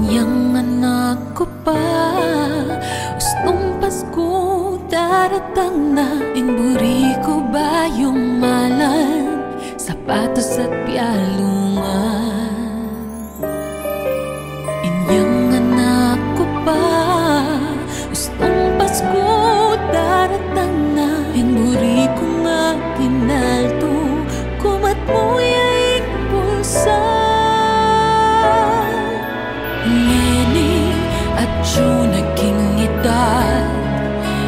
Yang anak ko pa, gustong Pasko daratang na. Inburi ko ba yung malan, sapatos at pialungan? Inyang anak ko pa, gustong Pasko daratang na. Inburi ko nga kinalto, kumat mo yaing pulsa. Ngeni at June naging edad,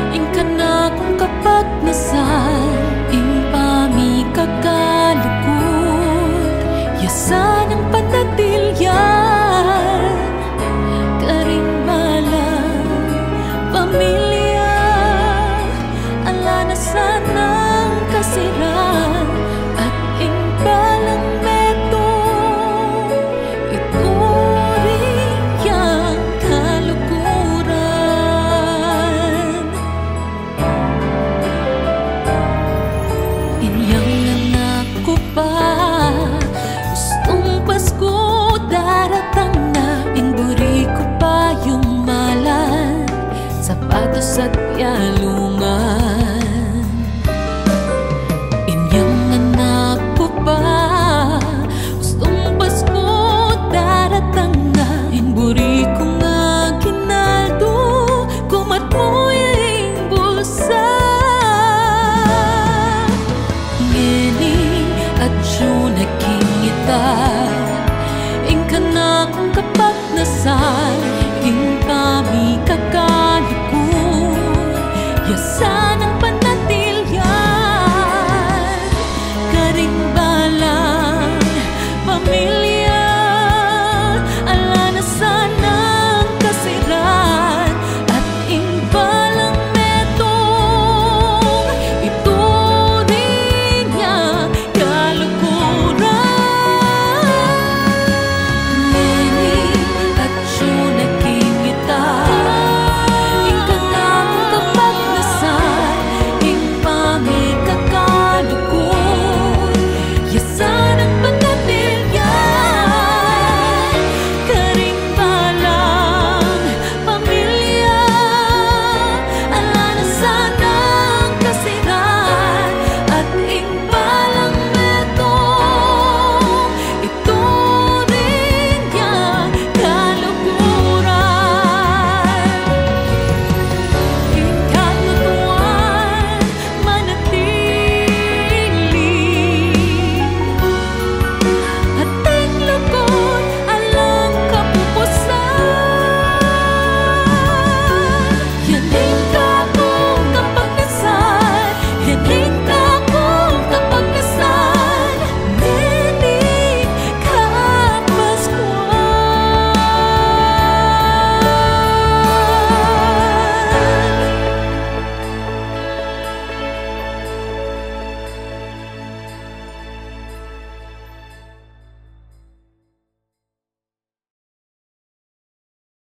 ingka na kung kapag nasal, ing pami kakalukot, yasan ang panatilyan, karimbalang pamilya, ala na sanang kasiran, at ing balang meto, gustong Pasko daratang na. Inburi ko pa yung malan, sapatos at pialungan. Inyang anak ko pa, gustong Pasko daratang na. Inburi ko nga kinaldo, kumat mo yung bulsa. At June naging edad, ingka na kung kapag nasal, ing kami kakalukot, yasan